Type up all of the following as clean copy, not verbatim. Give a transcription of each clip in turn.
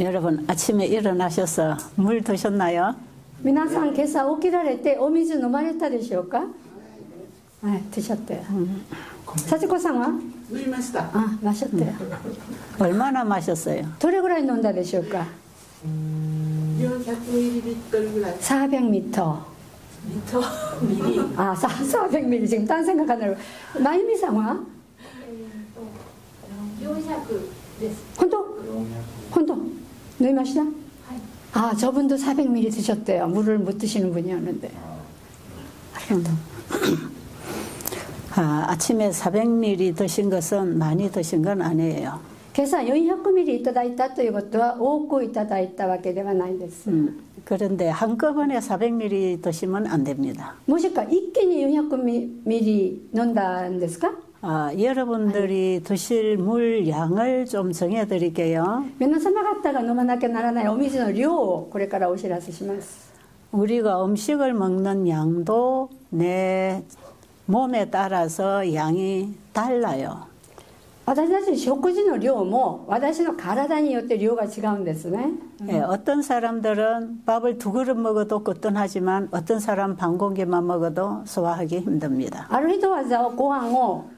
여러분 아침에 일어나셔서 물 드셨나요? 皆さん今朝起きられてお水飲まれたでしょうか？はい、드셨대요.幸子さんは？飲みました。あ、마셨대요. 얼마나 마셨어요? どれぐらい飲んだでしょうか400ml ぐらい。400ml. 미리. 아, 400ml. 지금 딴 생각하느라고. 마유미さんは？ 400です。本当？本当？飲みました？ 아, 저분도 400ml 드셨대요. 물을 못 드시는 분이었는데. 아침에 400ml 드신 것은 많이 드신 건 아니에요. 今朝400ml いただいたということは多くいただいたわけではないです。 그런데 한꺼번에 400ml 드시면 안 됩니다. もしか一気に400ml飲んだんですか？ 여러분들이 드실 물 양을 좀 정해 드릴게요. 皆様方が飲まなきゃならないお水の量をこれからお知らせします。 우리가 음식을 먹는 양도 내 몸에 따라서 양이 달라요. 私たち食事の量も私の体によって量が違うんですね。 어떤 사람들은 밥을 2그릇 먹어도 거뜬하지만 어떤 사람 반 공기만 먹어도 소화하기 힘듭니다. ある人はご飯を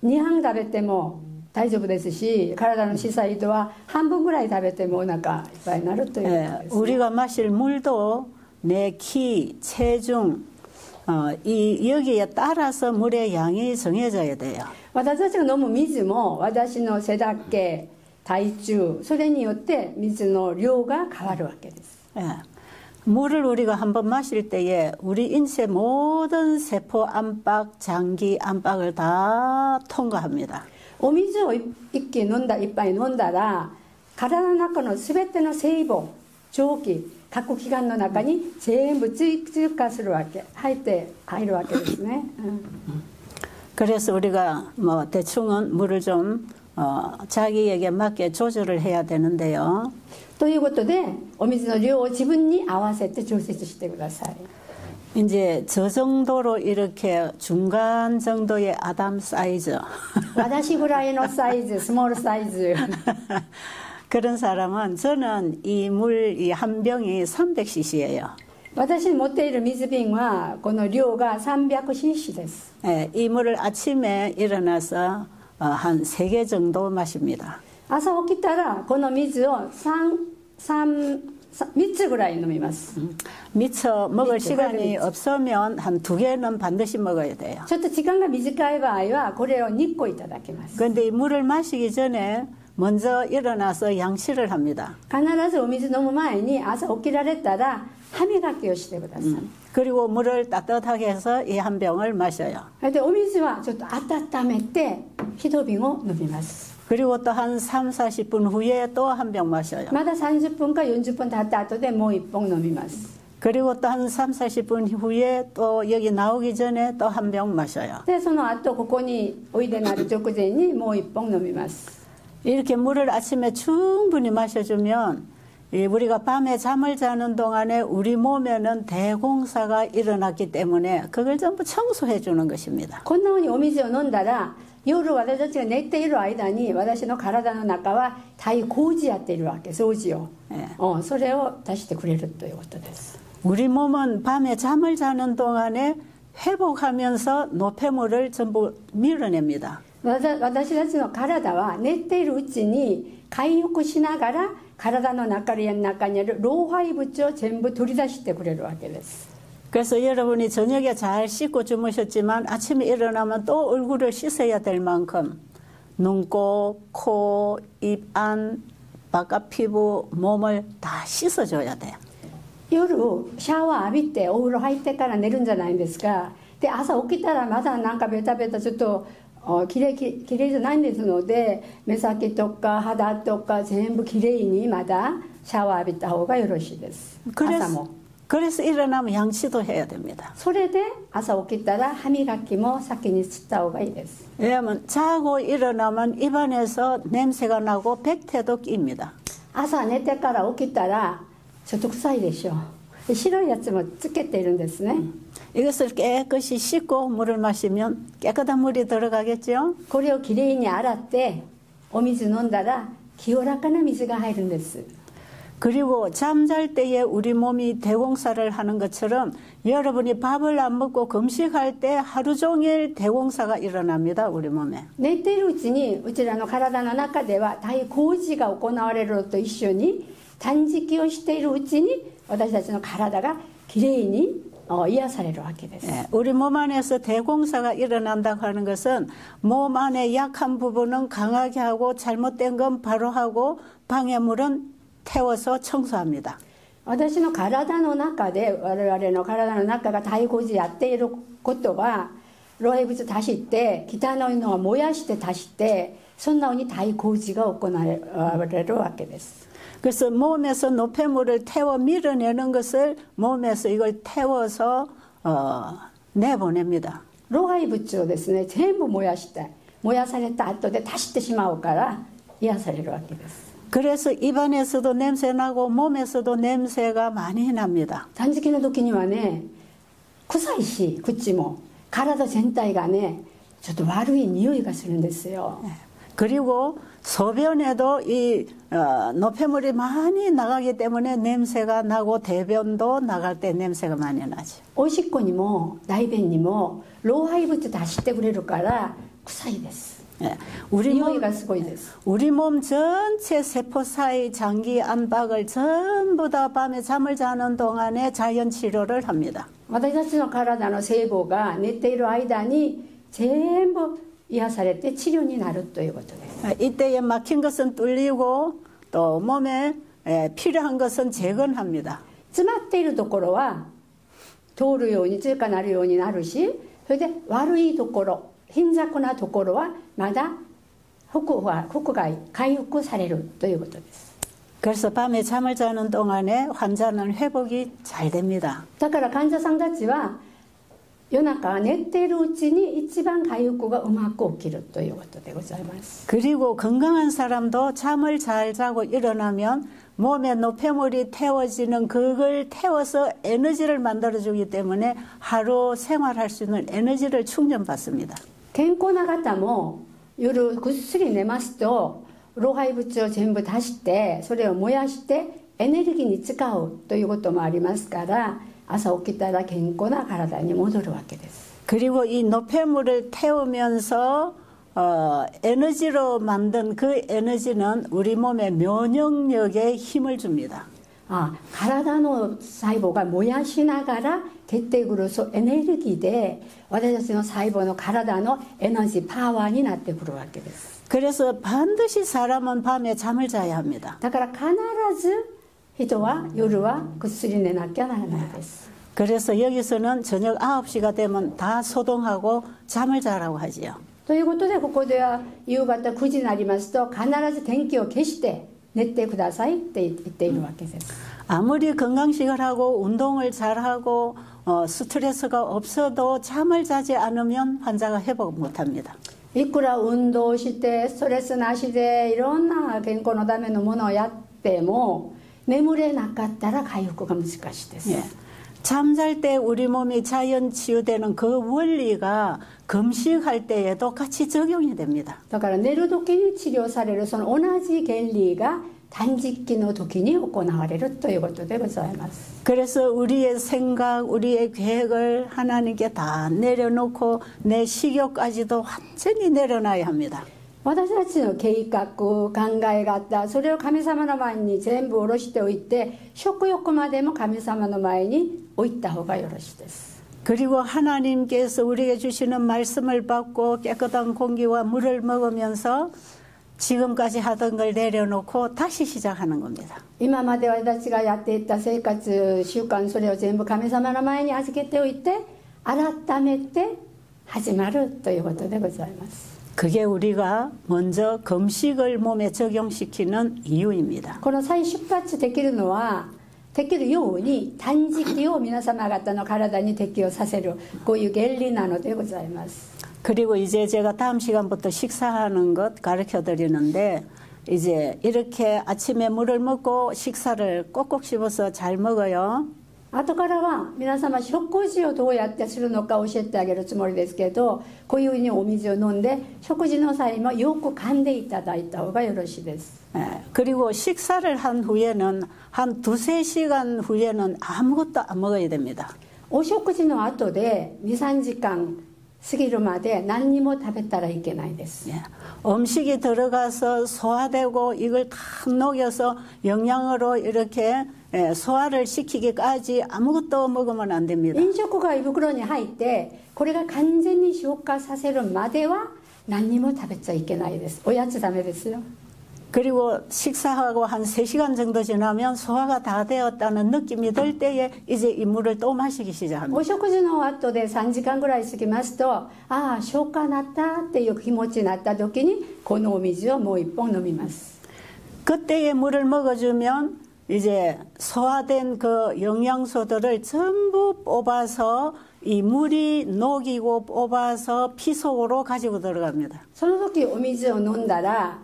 2杯食べても大丈夫ですし、体の小さい人は半分ぐらい食べてもお腹いっぱいになるということです。 우리가 마실 물도 내 키, 체중, 여기에 따라서 물의 양이 정해져야 돼요. 私たちが飲む水も私の背丈、体重、それによって水の量が変わるわけです。 물을 우리가 한번 마실 때에 우리 인체 모든 세포 안팎, 장기 안팎을 다 통과합니다. お水を一気に飲んだ、一杯飲んだら、体の中のすべての細胞、臓器、各器官の中に全部追加するわけ、入るわけですね。 그래서 우리가 뭐 대충은 물을 좀 자기에게 맞게 조절을 해야 되는데요. ということで、お水の量を自分に合わせて調節してください。 이제 저 정도로 이렇게 중간 정도의 아담 사이즈 私ぐらいのサイズ、スモールサイズ。 그런 사람은 저는 이 물 이 한 병이 300cc예요. 私に持っている水瓶はこの量が 300cc です。 이 물을 아침에 일어나서 한 3개 정도 마십니다. 朝起きたらこの水を3つぐらい飲みます。 미처 먹을 시간이 없으면 한 2개는 반드시 먹어야 돼요. ちょっと時間が短い場合はこれを2個いただきます。 그런데 이 물을 마시기 전에 먼저 일어나서 양치를 합니다. 必ずお水飲む前に朝起きられたら歯磨きをしてください。 그리고 물을 따뜻하게 해서 이 한 병을 마셔요. でお水はちょっと温めて1瓶を飲みます。 그리고 또 한 3, 40분 후에 또 한 병 마셔요. まだ30分か40分経った後でもう1本飲みます。 그리고 또 한 3, 40분 후에 또 여기 나오기 전에 또 한 병 마셔요. でその後ここにおいでなる直前にもう1本飲みます。 이렇게 물을 아침에 충분히 마셔주면 우리가 밤에 잠을 자는 동안에 우리 몸에는 대공사가 일어났기 때문에 그걸 전부 청소해 주는 것입니다. こんなふうにお水を飲んだら夜私たちが寝ている間に私の体の中は大工事やっているわけ、掃除を、それを出してくれるということです。 우리 몸은 밤에 잠을 자는 동안에 회복하면서 노폐물을 전부 밀어냅니다. 私たちの体は寝ているうちに回復しながら体の中にある老廃物を全部取り出してくれるわけです。 그래서 여러분이 저녁에 잘 씻고 주무셨지만 아침에 일어나면 또 얼굴을 씻어야 될 만큼 눈곱, 코, 입 안, 바깥 피부, 몸을 다 씻어줘야 돼요. 夜シャワー浴びてお風呂入ってから寝るんじゃないんですか。で朝起きたらまだなんかベタベタちょっときれいじゃないんですので、目先とか肌とか全部きれいにまだシャワー浴びた方がよろしいです。朝も。 그래서 일어나면 양치도 해야 됩니다. それで朝起きたら歯磨きも先にした方がいいです。 왜냐하면 자고 일어나면 입안에서 냄새가 나고 백태도 낍니다. 朝寝てから起きたらちょっと臭いでしょう。白いやつもつけているんですね。 이것을 깨끗이 씻고 물을 마시면 깨끗한 물이 들어가겠죠? これをきれいに洗ってお水飲んだら清らかな水が入るんです。 그리고 잠잘 때에 우리 몸이 대공사를 하는 것처럼 여러분이 밥을 안 먹고 금식할 때 하루 종일 대공사가 일어납니다. 우리 몸에. 寝ているうちにうちらの体の中では大工事が行われるのと一緒に断食をしているうちに私たちの体がきれいに癒されるわけです。 우리 몸 안에서 대공사가 일어난다고 하는 것은 몸 안에 약한 부분은 강하게 하고 잘못된 건 바로 하고 방해물은 태워서 청소합니다. 私の体の中で我々の体の中が大工事やっていることは老廃物足して汚いのを燃やして足してそんなふうに大工事が行われるわけです。 그래서 몸에서 노폐물을 태워 밀어내는 것을 몸에서 이걸 태워서 내보냅니다. 老廃物をですね全部燃やして燃やされた後で足してしまうから癒されるわけです。 그래서 입안에서도 냄새 나고 몸에서도 냄새가 많이 납니다. 断食の時にはね臭いし口も体全体がねちょっと悪い匂いがするんですよ。 그리고 소변에도 이 노폐물이 많이 나가기 때문에 냄새가 나고 대변도 나갈 때 냄새가 많이 나죠. おしっこにも大便にも老廃物出してくれるから臭いです。 匂いがすごいです。 우리 몸 전체 세포 사이 장기 안박을 전부 다 밤에 잠을 자는 동안에 자연 치료를 합니다. 私たちの体の細胞が寝ている間に全部癒されて治療になるということです。 이때에 막힌 것은 뚫리고 또 몸에 필요한 것은 재건합니다. 詰まっているところは通るように通過なるようになるし、それで悪いところ貧弱なところはまだ回復されるということです。 그래서 밤에 잠을 자는 동안에 환자는 회복이 잘 됩니다. だから患者さんたちは夜中寝ているうちに一番回復がうまく起きるということでございます。 그리고 건강한 사람도 잠을 잘 자고 일어나면 몸에 노폐물이 태워지는 그걸 태워서 에너지를 만들어주기 때문에 하루 생활할 수 있는 에너지를 충전받습니다. 健康な方も夜ぐっすり寝ますと老廃物を全部出してそれを燃やしてエネルギーに使うということもありますから朝起きたら健康な体に戻るわけです。 그리고 이 노폐물을 태우면서 에너지로 만든 그 에너지는 우리 몸의 면역력에 힘을 줍니다. 体の細胞が燃やしながら出てくるエネルギーで私たちの細胞の体のエナジーパワーになってくるわけです。 그래서 반드시 사람은 밤에 잠을 자야 합니다. だから必ず人は夜はぐっすり寝なきゃならないです。 그래서 여기서는 저녁 9시가 되면 다 소동하고 잠을 자라고 하지요. ということでここでは夕方9時になりますと必ず電気を消して寝てくださいって言っているわけです。 아무리 건강식을 하고 운동을 잘하고 스트레스가 없어도 잠을 자지 않으면 환자가 회복 못합니다. いくら運動してストレスなしでいろんな健康のためのものをやっても眠れなかったら回復が難しいです。 예. 잠잘 때 우리 몸이 자연 치유되는 그 원리가 금식할 때에도 같이 적용이 됩니다. だから寝る時に治療されるその同じ原理が断食の時に行われるということでございます。 그래서 우리의 생각, 우리의 계획을 하나님께 다 내려놓고 내 식욕까지도 완전히 내려놔야 합니다. 私たちの計画考え方それを神様の前に全部下ろしておいて食欲までも神様の前に置いた方がよろしいです。 그리고 하나님께서 우리에게 주시는 말씀을 받고 깨끗한 공기와 물을 먹으면서 지금까지 하던 걸 내려놓고 다시 시작하는 겁니다. 今まで私たちがやっていった生活習慣それを全部神様の前に預けておいて改めて始まるということでございます。 그게 우리가 먼저 금식을 몸에 적용시키는 이유입니다. この再出発できるのはできるように断食を皆様方の体に適用させるこういう原理なのでございます。 그리고 이제 제가 다음 시간부터 식사하는 것 가르쳐 드리는데 이제 이렇게 아침에 물을 먹고 식사를 꼭꼭 씹어서 잘 먹어요. 後からは皆様食事をどうやってするのか教えてあげるつもりですけど、こういうふうにお水を飲んで食事の際もよく噛んでいただいた方がよろしいです。 그리고 식사를 한 후에는 한 2~3시간 후에는 아무것도 안 먹어야 됩니다. お食事の後で 2~3時間過ぎるまで何にも食べたらいけないです。 음식이 들어가서 소화되고 이걸 다 녹여서 영양으로 이렇게 소화를 시키기까지 아무것도 먹으면 안 됩니다. 飲食が胃袋に入ってこれが完全に消化させるまでは何にも食べちゃいけないです。おやつダメですよ。 그리고 식사하고 한 3시간 정도 지나면 소화가 다 되었다는 느낌이 들 때에 이제 이 물을 또 마시기 시작합니다. お食事の後で3時間ぐらい過ぎますと、ああ消化なったっていう気持ちになった時にこのお水をもう1本飲みます。 그때에 물을 먹어주면 이제 소화된 그 영양소들을 전부 뽑아서 이 물이 녹이고 뽑아서 피 속으로 가지고 들어갑니다. その時お水を飲んだら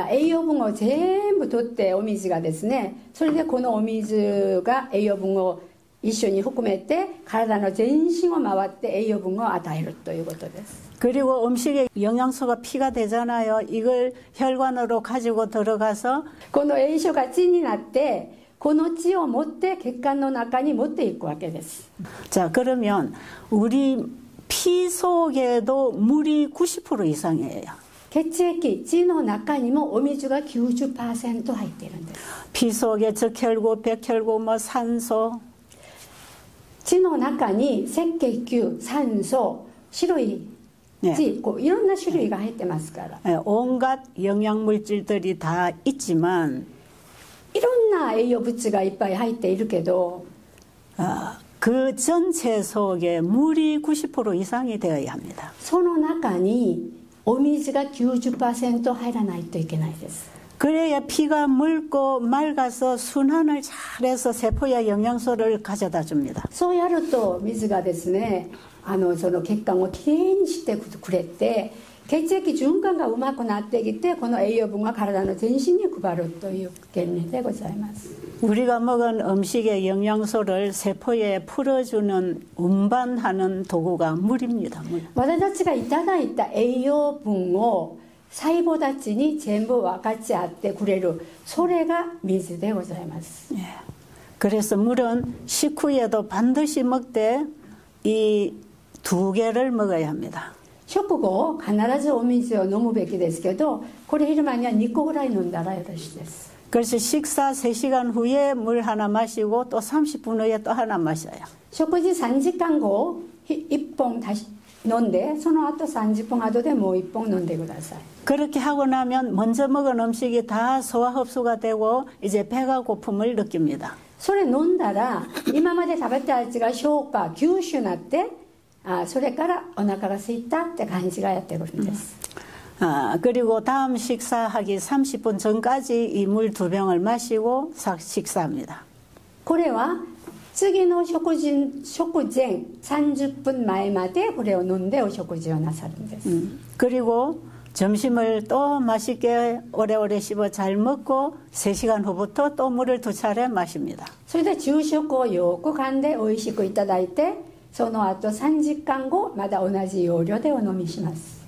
栄養分を全部取ってお水がですね、それでこのお水が栄養分を一緒に含めて体の全身を回って栄養分を与えるということです。 그리고 음식에 영양소가 피가 되잖아요. 이걸 혈관으로 가지고 들어가서 この栄養が血になってこの血を持って血管の中に持っていくわけです。 자, 그러면 우리 피 속에도 물이 90% 이상이에요. 血液、血の中にもお水が 90% 入っているんです。 피 속에 적혈구, 백혈구, 뭐 산소 血の中に赤血球、酸素、白い血、こういろんな種類が入ってますから、 온갖 영양물질들이 다 있지만 いろんな栄養物がいっぱい入っているけど、 그 전체 속에 물이 90% 이상이 되어야 합니다. その中にお水が 90% 入らないといけないです。 그래야 피가 묽고 맑아서 순환을 잘해서 세포에 영양소를 가져다 줍니다. そうやると水がですね、その血管をきれいにしてくれて、血液循環がうまくなってきて、この栄養分が体の全身に配るという原理でございます。 우리가 먹은 음식의 영양소를 세포에 풀어주는 운반하는 도구가 물입니다. 물. 私たちがいただいた栄養分を細胞たちに全部分かち合ってくれる、それが水でございます。 그래서 물은 식후에도 반드시 먹되 이 2개를 먹어야 합니다. 食後必ずお水を飲むべきですけど、これ昼間には2個ぐらい飲んだらよろしいです。 그래서 식사 3시간 후에 물 하나 마시고 또 30분 후에 또 하나 마셔요. 食事3時間後1本다시飲んで、その後30分後でもう1本飲んでください。 그렇게 하고 나면 먼저 먹은 음식이 다 소화 흡수가 되고 이제 배가 고픔을 느낍니다. それ飲んだら今まで食べたやつが消化吸収になって、それからお腹が空いたって感じがやってくるんです。 그리고 다음 식사하기 30분 전까지 이 물 2병을 마시고 식사합니다. これは次の食前30分前までこれを飲んでお食事をなさるんです。 그리고 점심을 또 맛있게 오래오래 씹어 잘 먹고 3시간 후부터 또 물을 2차례 마십니다. それで昼食をよく噛んで美味しくいただいて、その後3時間後また同じ要領でお飲みします。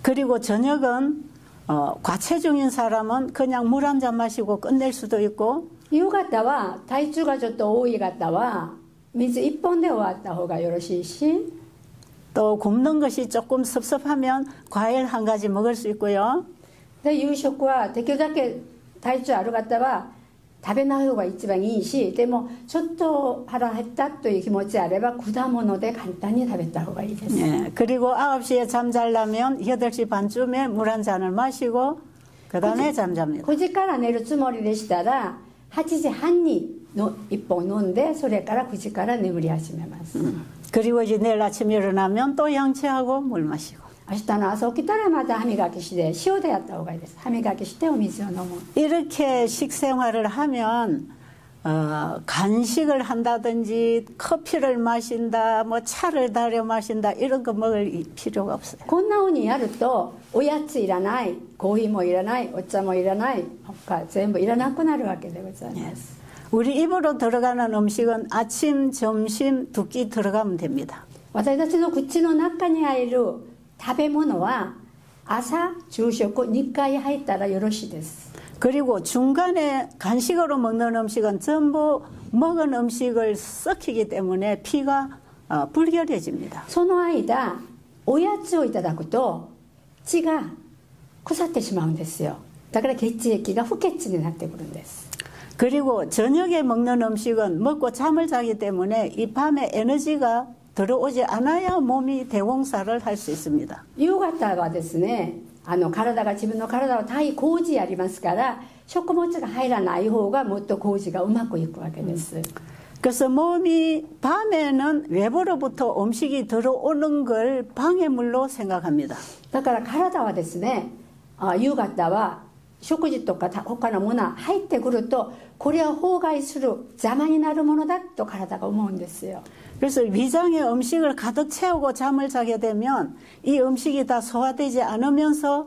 그리고 저녁은 과체중인 사람은 그냥 물 한 잔 마시고 끝낼 수도 있고, 夕方は体重がちょっと多い方は水1本で終わった方がよろしいし、 또 굶는 것이 조금 섭섭하면 과일 한 가지 먹을 수 있고요. で夕食はできるだけ体重ある方は食べない方が一番いいし、でもちょっと腹減ったという気持ちあれば果物で簡単に食べた方がいいです。 그리고 9시에 잠자려면 8시 반쯤에 물 한 잔을 마시고 그 다음에 잠잡니다. 9時から寝るつもりでしたら8時半に1本飲んで、それから9時から眠り始めます。 그리고 이제 내일 아침에 일어나면 또 양치하고 물 마시고. 明日の朝起きたらまた歯磨きして塩でやった方がいいです。歯磨きしてお水を飲む。 이렇게 식생활을 하면 간식을 한다든지 커피를 마신다, 뭐 차를 달여 마신다 이런 거 먹을 필요가 없어요. こんな風にやるとおやついらない、コーヒーもいらない、お茶もいらない、他全部いらなくなるわけでございます。 우리 입으로 들어가는 음식은 아침, 점심 2끼 들어가면 됩니다. 私たちの口の中に入る食べ物は朝昼食2回入ったらよろしいです。 그리고 중간에 간식으로 먹는 음식은 전부 먹은 음식을 썩히기 때문에 피가 불결해집니다. その間おやつをいただくと血が腐ってしまうんですよ。だから血液が不潔になってくるんです。 그리고 저녁에 먹는 음식은 먹고 잠을 자기 때문에 이 밤에 에너지가 들어오지 않아야 몸이 대공사를 할 수 있습니다. 夕方はですね、体が自分の体は体工事やりますから食物が入らない方がもっと工事がうまくいくわけです。 그래서 몸이 밤에는 외부로부터 음식이 들어오는 걸 방해물로 생각합니다. だから体はですね、夕方は食事とか他のものが入ってくるとこれは妨害する邪魔になるものだと体が思うんですよ。 그래서 위장에 음식을 가득 채우고 잠을 자게 되면 이 음식이 다 소화되지 않으면서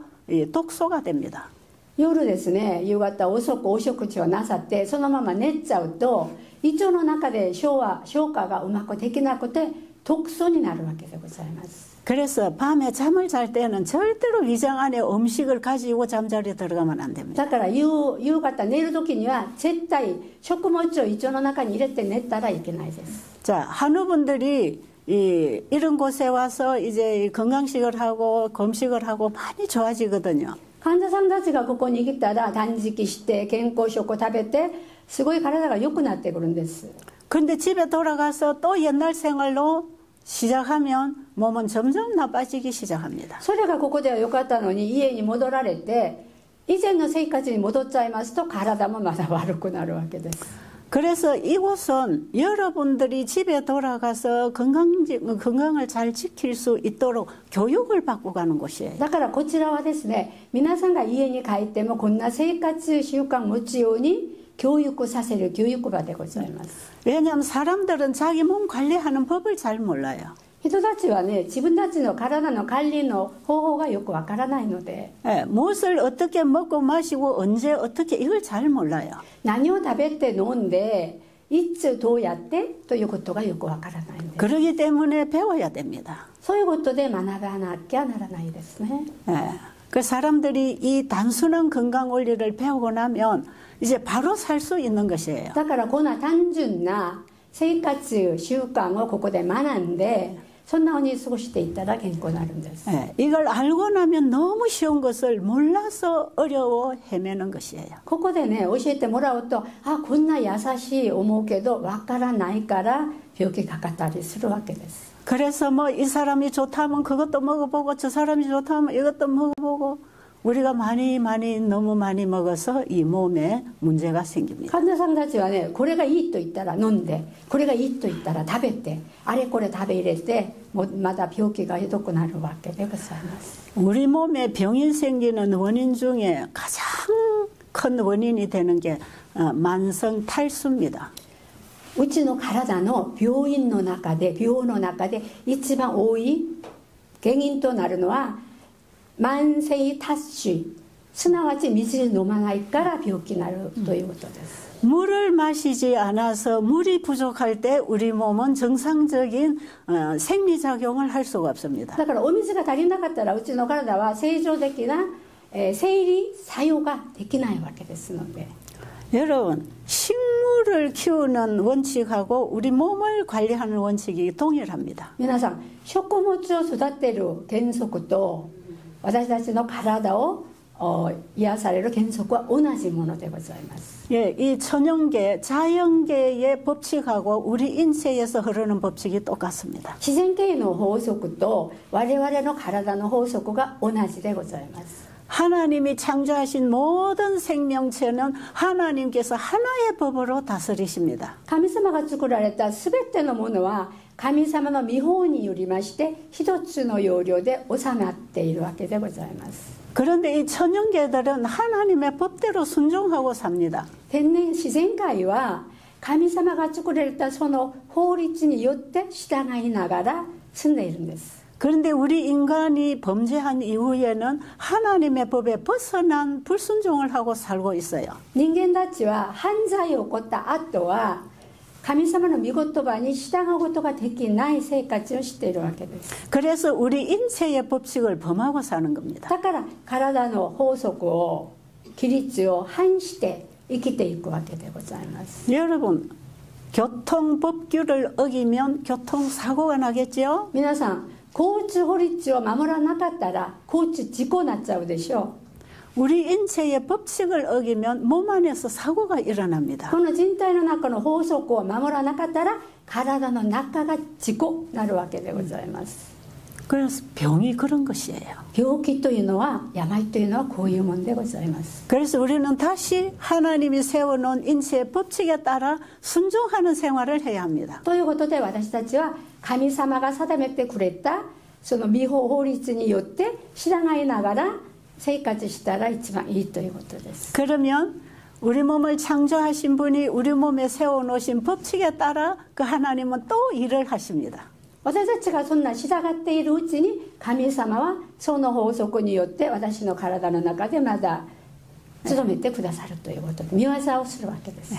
독소가 됩니다. 夜ですね、夕方遅くお食事をなさってそのまま寝ちゃうと胃腸の中で消化がうまくできなくて毒素になるわけでございます。 그래서 밤에 잠을 잘 때는 절대로 위장 안에 음식을 가지고 잠자리에 들어가면 안 됩니다. だから夕方寝る時には絶対食物を胃腸の中に入れて寝たらいけないです。 자, 한우분들이 이런 곳에 와서 이제 건강식을 하고 검식을 하고 많이 좋아지거든요. 患者さんたちがここに来たら断食して健康食を食べてすごい体が良くなってくるんです。 근데 집에 돌아가서 또 옛날 생활로 시작하면 몸은 점점 나빠지기 시작합니다. それがここでは良かったのに家に戻られて以前の生活に戻っちゃいますと体もまだ悪くなるわけです。 그래서 이곳은 여러분들이 집에 돌아가서 건강을 잘 지킬 수 있도록 교육을 받고 가는 곳이에요. だからこちらはですね、皆さんが家に帰ってもこんな生活習慣を持つように教育させる教育場でございます。 왜냐하면 사람들은 자기 몸 관리하는 법을 잘 몰라요. 人たちはね、自分たちの体の管理の方法がよくわからないので、 무엇을 어떻게 먹고 마시고 언제 어떻게 이걸 잘 몰라요. 何を食べて飲んでいつどうやってということがよくわからないんです。 그러기 때문에 배워야 됩니다. そういうことで学ばなきゃならないですね。 그 사람들이 이 단순한 건강 원리를 배우고 나면 이제 바로 살 수 있는 것이에요. だからこんな単純な生活習慣をここで学んでそんなふうに過ごしていったら健康になるんです。 이걸 알고 나면 너무 쉬운 것을 몰라서 어려워 헤매는 것이에요. ここでね教えてもらうとこんな優しい思うけどわからないから病気かかったりするわけです。 그래서 뭐 이 사람이 좋다면 그것도 먹어보고 저 사람이 좋다면 이것도 먹어보고 우리가 너무 많이 먹어서 이 몸에 문제가 생깁니다. 患者さんたちはねこれがいいと言ったら飲んでこれがいいと言ったら食べてあれこれ食べ入れてもうまた病気がひどくなるわけでございます。 우리 몸에 병이 생기는 원인 중에 가장 큰 원인이 되는 게 만성 탈수입니다. うちの体の病院の中で病の中で一番多い原因となるのは慢性脱水すなわち水を飲まないから病気になるということです。 물을 마시지 않아서 물이 부족할 때 우리 몸은 정상적인 생리작용을 할 수가 없습니다. だからお水が足りなかったらうちの体は正常的な生理作用ができないわけですので 여러분 식물을 키우는 원칙하고 우리 몸을 관리하는 원칙이 동일합니다. 皆さん食物を育てる原則と私たちの体を癒される原則は同じものでございます。 예, 이 천연계, 자연계의 법칙하고 우리 인체에서 흐르는 법칙이 똑같습니다. 自然界の法則と我々の体の法則が同じでございます。 하나님이 창조하신 모든 생명체는 하나님께서 하나의 법으로 다스리십니다. 神様が作られたすべてのものは神様の御法によりまして一つの要領で収まっているわけでございます。 그런데 이 천연계들은 하나님의 법대로 순종하고 삽니다. 天然自然界は神様が作られたその法律によって従いながら住んでいるんです。 그런데 우리 인간이 범죄한 이후에는 하나님의 법에 벗어난 불순종을 하고 살고 있어요. 人間たちは犯罪を起こった後は神様の御言葉に従うことができない生活をしているわけです。 그래서 우리 인체의 법칙을 범하고 사는 겁니다. だから体の法則を規律を反して生きていくわけでございます。 여러분, 교통법규를 어기면 교통사고가 나겠죠? 皆さん、交通法律を守らなかったら交通事故になっちゃうでしょ 우리 인체의 법칙을 어기면 몸 안에서 사고가 일어납니다. う。この人体の中の法則を守らなかったら体の中が事故になるわけでございます。 그래서 병이 그런 것이에요. 病気というのは、病というのはこういうもんでございます。 그래서 우리는 다시 하나님이 세워놓은 인체의 법칙에 따라 순종하는 생활을 해야 합니다. ということで私たちは神様が定めてくれたその御法律によって従いながら生活したら一番いいということです。 그러면 우리 몸을 창조하신 분이 우리 몸에 세워놓으신 법칙에 따라 그 하나님은 또 일을 하십니다. 私たちがそんな従っているうちに神様はその法則によって私の体の中でまだ努めてくださるということで見業をするわけです。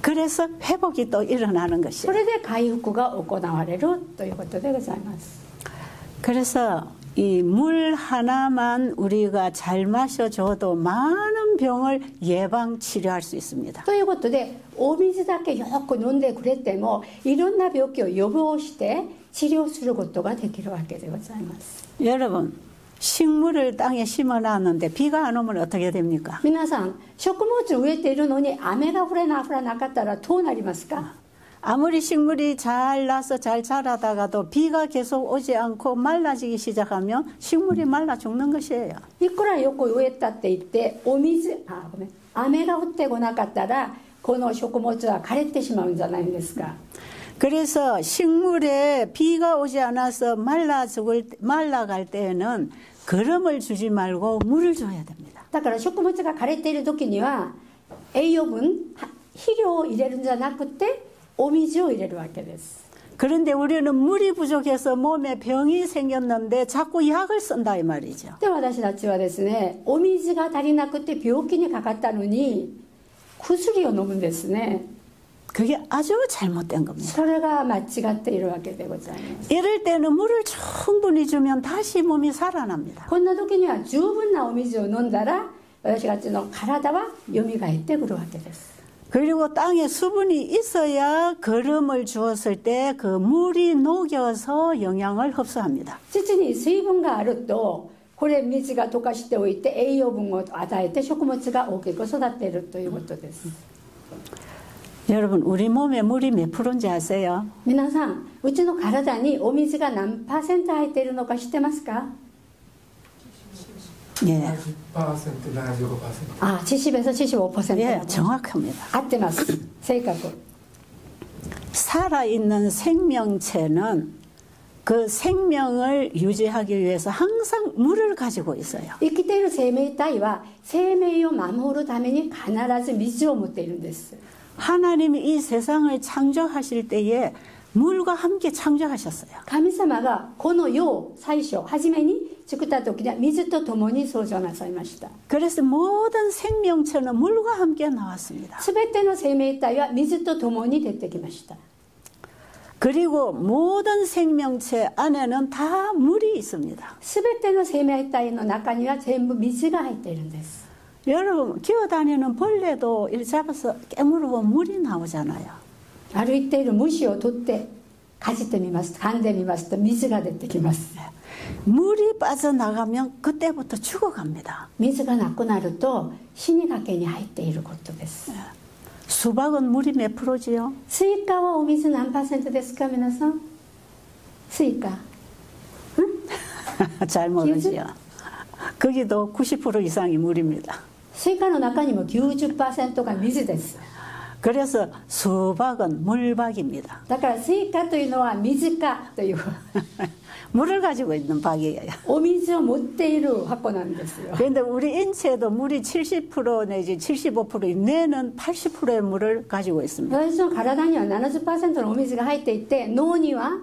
그래서 회복이 또 일어나는 そ 것이에요. れで回復が行われるということでございます。 그래서 이 물 하나만 우리가 잘 마셔줘도 많은 병을 예방 치료할 수 있습니다. ということでお水だけよく飲んでくれてもいろんな病気を予防して治療することができるわけでございます。 여러분, 식물을 땅에 심어놨는데 비가 안 오면 어떻게 됩니까? 皆さん、食物を植えているのに雨が降らなかったらどうなりますか？ 아무리 식물이 잘 나서 잘 자라다가도 비가 계속 오지 않고 말라지기 시작하면 식물이 말라 죽는 것이에요. いくらよく植えたって言って雨が降ってこなかったらこの食物は枯れてしまうんじゃないんですか。 그래서 식물에 비가 오지 않아서 말라갈 때에는 거름을 주지 말고 물을 줘야 됩니다. だから食物が枯れている時には栄養分、肥料を入れるんじゃなくてお水を入れるわけです。 그런데 우리는 물이 부족해서 몸에 병이 생겼는데 자꾸 약을 쓴다 이 말이죠. で私たちはですね、お水が足りなくて病気にかかったのに薬を飲むんですね。 그게 아주 잘못된 겁니다. それが間違っているわけでございます。 이럴 때는 물을 충분히 주면 다시 몸이 살아납니다. こんな時には十分なお水を飲んだら私たちの体は蘇ってくるわけです。 그리고 땅에 수분이 있어야 거름을 주었을 때 그 물이 녹여서 영양을 흡수합니다. 土に水分があるとこれ水が溶かしておいて栄養分を与えて食物が大きく育っているということです。 여러분, 우리 몸에 물이 몇 프로인지 아세요? 皆さん、うちの体にお水が何パーセント入っているのか知ってますか？ 예, 70%、75%。 あ、70에서 75%。 예, 정확합니다. 合ってます。正確。 살아있는 생명체는 그 생명을 유지하기 위해서 항상 물을 가지고 있어요. 生きている生命体は生命を守るために必ず水を持っているんです。 하나님이 이 세상을 창조하실 때에 물과 함께 창조하셨어요. 神様がこの世を最初初めに作った時には水と共に創造なさいました。 그래서 모든 생명체는 물과 함께 나왔습니다. すべての生命体は水と共に出てきました。 그리고 모든 생명체 안에는 다 물이 있습니다. すべての生命体の中には全部水が入っているんです。 여러분, 기어다니는 벌레도 이렇게 잡아서 깨물고 물이 나오잖아요. 歩いている虫を取ってかじってみます噛んでみますと水が出てきます。 물이 빠져나가면 그때부터 죽어갑니다. 水がなくなると死にかけに入っていることです。 수박은 물이 몇 프로지요? スイカはお水何パーセントですか皆さん？スイカ 잘 모르지요. 거기도 90% 이상이 물입니다. スイカの中にも 90% が水です。 그래서 수박은 물박입니다. だからスイカというのは水かという 물을 가지고 있는 박이에요. お水を持っている箱なんですよ。 그런데 우리 인체도 물이 70% 내지 75% 뇌는 80%의 물을 가지고 있습니다. 私の体には 70% のお水が入っていて脳には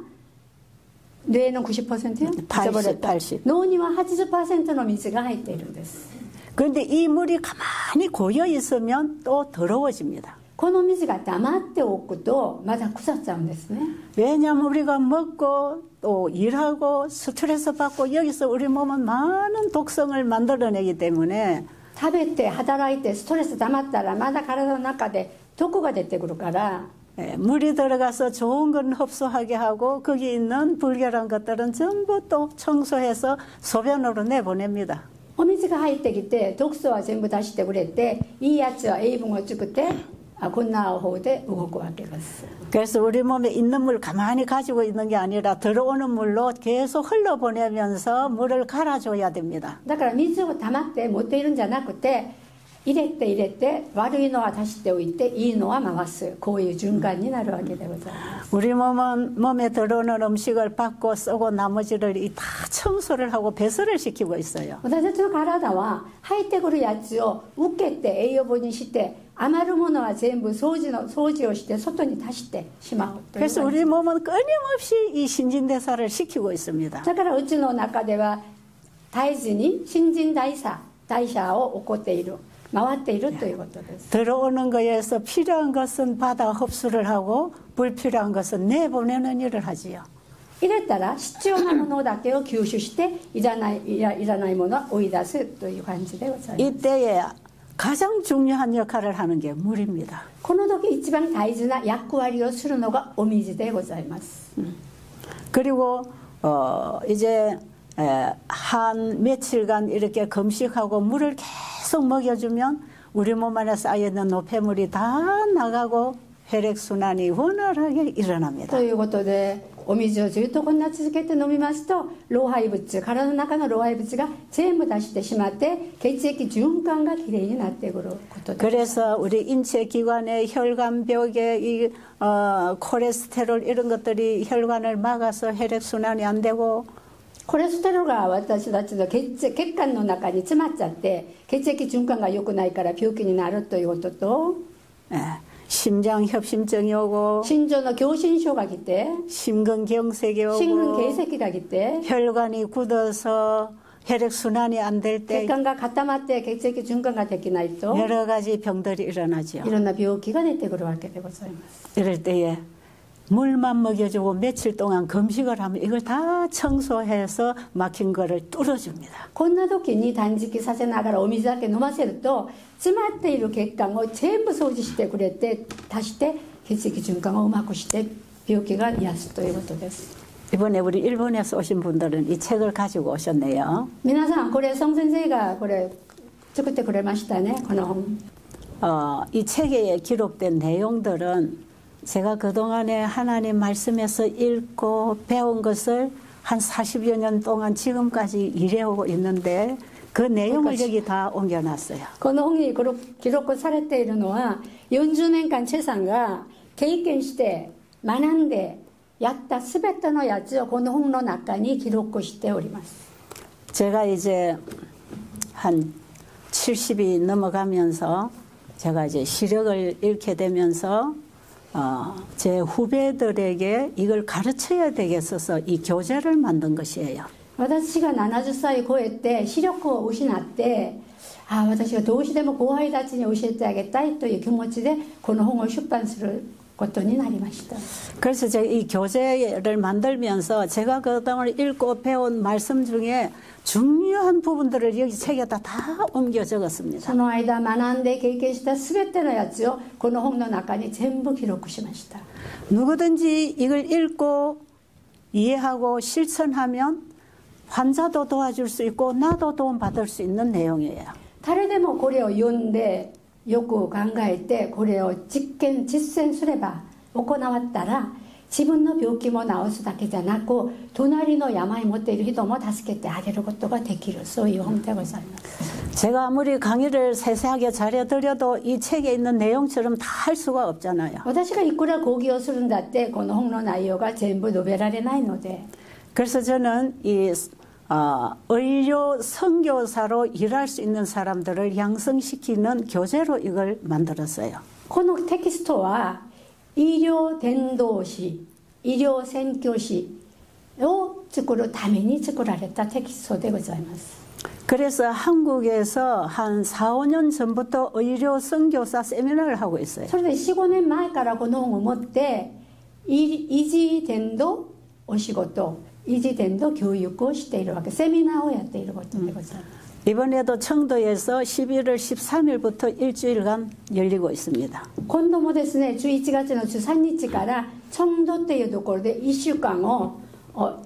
뇌는 90%요? 80. 脳には 80% の水が入っているんです。 그런데 이 물이 가만히 고여 있으면 또 더러워집니다. この水が黙っておくとまだ腐っちゃうんですね。 왜냐하면 우리가 먹고 또 일하고 스트레스 받고 여기서 우리 몸은 많은 독성을 만들어내기 때문에 食べて働いてストレス溜まったらまだ体の中で毒が出てくるから 물이 들어가서 좋은 건 흡수하게 하고 거기 있는 불결한 것들은 전부 또 청소해서 소변으로 내보냅니다. お水が入ってきて毒素は全部出してくれていいやつは栄分を作ってこんな方で動くわけです。 그래서 우리 몸에 있는 물 가만히 가지고 있는 게 아니라 들어오는 물로 계속 흘러보내면서 물을 갈아줘야 됩니다. だから水を溜まって持っているんじゃなくて入れて悪いのは出しておいていいのは回す、こういう循環になるわけでございます。 우리 몸은 몸에 들어오는 음식을 받고 쓰고 나머지를 다 청소를 하고 배설을 시키고 있어요. 私たちの体は入ってくるやつを受けて栄養分にして余るものは全部掃除をして外に出してしまうという。 그래서 우리 몸은 끊임없이 이 신진대사를 시키고 있습니다. だからうちの中では絶えずに新陳代謝を起こっている、回っているということです。 들어오는 거에서 필요한 것은 받아 흡수를 하고 불필요한 것은 내보내는 일을 하지요. 入れたら必要なものだけを吸収していらないものは追い出すという感じでございます。 이때에 가장 중요한 역할을 하는 게 물입니다. この時一番大事な役割をするのがお水でございます。 그리고 이제 한 며칠간 이렇게 금식하고 물을 계속 먹여주면 우리 몸 안에 쌓여있는 노폐물이 다 나가고 혈액순환이 원활하게 일어납니다. ということでお水をずっとこんな続けて飲みますと老廃物、体の中の老廃物が全部出してしまって血液循環がきれいになってくることです。 그래서 우리 인체기관의 혈관벽에 이 콜레스테롤 이런 것들이 혈관을 막아서 혈액순환이 안 되고 コレステロールが私たちの血管の中に詰まっちゃって血液循環が良くないから病気になるということと 심장협심증이 오고 心臓の狭心症が来て 심근경색이 心群 오고 形石が来て 혈관이 굳어서 혈액순환이 안 될 때 血管が固まって血液循環ができないと 여러 가지 병들이 일어나죠. いろんな病気が出てくるわけでございます。 이럴 때에 물만 먹여주고 며칠 동안 금식을 하면 이걸 다 청소해서 막힌 거를 뚫어줍니다. こんな時に断食させながらお水だけ飲ませると詰まっている血管を全部掃除してくれて足して血液循環をうまくして病気が癒すということです。 이번에 우리 일본에서 오신 분들은 이 책을 가지고 오셨네요. 皆さんこれ孫先生がこれ作ってくれましたね、この本。 이 책에 기록된 내용들은 제가 그동안에 하나님 말씀에서 읽고 배운 것을 한 40여 년 동안 지금까지 일해오고 있는데 그 내용을 여기 다 옮겨놨어요. この本に記録されているのは40年間チェさんが経験して学んでやったすべてのやつをこの本の中に記録しております。 제가 이제 한 70이 넘어가면서 제가 이제 시력을 잃게 되면서 제 후배들에게 이걸 가르쳐야 되겠어서 이 교재를 만든 것이에요. 私が70歳超えて視力を失って私がどうしても後輩たちに教えてあげたいという気持ちでこの本を出版することになりました。 그래서 제가 이 교재를 만들면서 제가 그동안 읽고 배운 말씀 중에 중요한 부분들을 여기 책에다 다 옮겨 적었습니다. その間学んで経験したすべてのやつをこの本の中に全部記録しました。 누구든지 이걸 읽고 이해하고 실천하면 환자도 도와줄 수 있고 나도 도움받을 수 있는 내용이에요. 誰でもこれを読んでよく考えてこれを実践すれば行ったら自分の病気も治すだけじゃなく隣の病持っている人も助けてあげることができる、そういう本でございます。 제가 아무리 강의를 세세하게 잘해드려도 이 책에 있는 내용처럼 다 할 수가 없잖아요. 私がいくら講義をするんだってこの本の内容が全部述べられないので 그래서 저는 이 의료 선교사로 일할 수 있는 사람들을 양성시키는 교재로 이걸 만들었어요. このテキストは医療伝道師、医療宣教師を作るために作られたテキストでございます。 그래서 한국에서 한 4, 5년 전부터 의료 선교사 세미나를 하고 있어요. それで 4、5年前からこの本を持って維持伝道お仕事、維持伝道教育をしているわけ、セミナーをやっていることでございます。 이번에도 청도에서 11월 13일부터 일주일간 열리고 있습니다. 今度もですね、11月の13日から청도っていうところで1週間を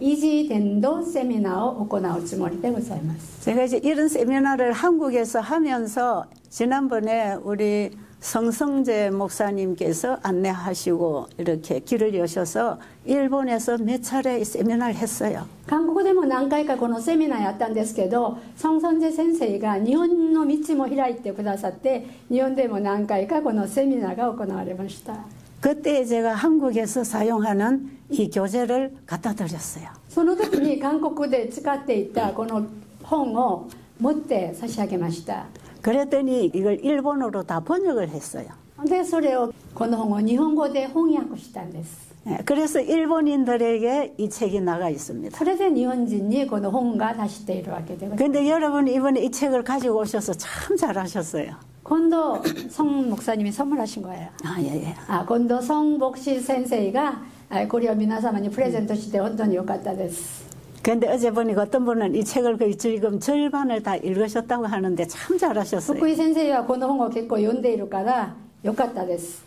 維持伝道セミナーを行うつもりでございます。 제가 이제 이런 세미나를 한국에서 하면서 지난번에 우리 성성재 목사님께서 안내하시고 이렇게 길을 여셔서 일본에서 몇 차례 세미나를 했어요. 韓国でも何回かこのセミナーやったんですけど、ソンソンジェ先生が日本の道も開いてくださって、日本でも何回かこのセミナーが行われました。 그때 제가 한국에서 사용하는 이 교재를 갖다 드렸어요. その時に韓国で使っていたこの本を持って差し上げました。 그랬더니 이걸 일본어로 다 번역을 했어요. でそれをこの本を日本語で翻訳したんです。 그래서 일본인들에게 이 책이 나가 있습니다. それで日本人にこの本が出しているわけでございます。 근데 여러분 이번에 이 책을 가지고 오셔서 참 잘하셨어요. 今度宋목사님이 선물하신 거예요. 아, 예, 예. 今度宋牧師先生がこれを皆様にプレゼントして本当に良かったです。 근데 어제 보니까 어떤 분은 이 책을 거의 지금 절반을 다 읽으셨다고 하는데 참 잘하셨어요. 福井先生はこの本を結構読んでいるから良かったです。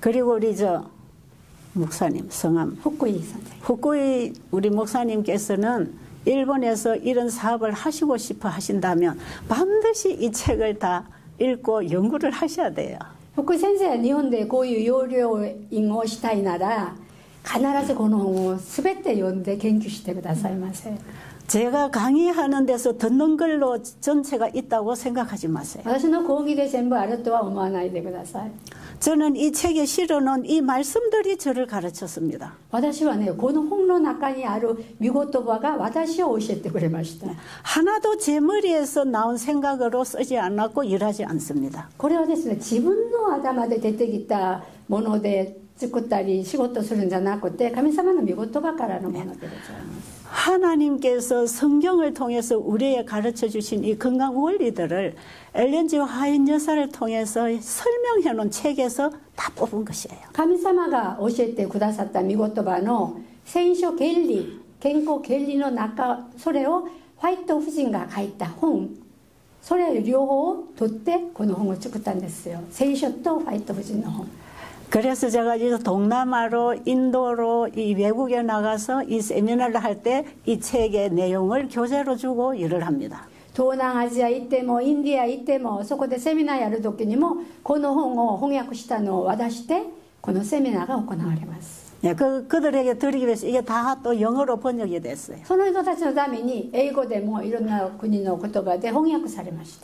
그리고 우리 저 목사님 성함 福井先生。 후쿠이 우리 목사님께서는 일본에서 이런 사업을 하시고 싶어 하신다면 반드시 이 책을 다 읽고 연구를 하셔야 돼요. 福井先生は日本でこういう要領員をしたいなら必ずこの本を全て読んで研究してくださいませ。 제가 강의하는 데서 듣는 걸로 전체가 있다고 생각하지 마세요. 私の講義で全部あるとは思わないでください。 저는 이 책에 실어놓은 이 말씀들이 저를 가르쳤습니다. 私はね、この本の中にある御言葉が私を教えてくれました。 하나도 제 머리에서 나온 생각으로 쓰지 않았고 일하지 않습니다. これはですね、自分の頭で出てきたもので作ったり仕事するんじゃなくて、神様の御言葉からのものでございます。 하나님께서 성경을 통해서 우리에게 가르쳐 주신 이 건강 원리들을 엘렌 G 화이트 여사를 통해서 설명해 놓은 책에서 다 뽑은 것이에요. 神様が教えてくださった御言葉の聖書原理、健康原理の中、それをホワイト夫人が書いた本、それ両方を取ってこの本を作ったんですよ。聖書とホワイト夫人の本。 그래서 제가 이제 동남아로 인도로 이 외국에 나가서 이 세미나를 할 때 이 책의 내용을 교재로 주고 일을 합니다. 東南アジア行ってもインディア行ってもそこでセミナーやる時にもこの本を翻訳したのを渡してこのセミナーが行われます。 네, 그들에게 드리기 위해서 이게 다 또 영어로 번역이 됐어요. その人たちのために英語でもいろんな国の言葉で翻訳されまし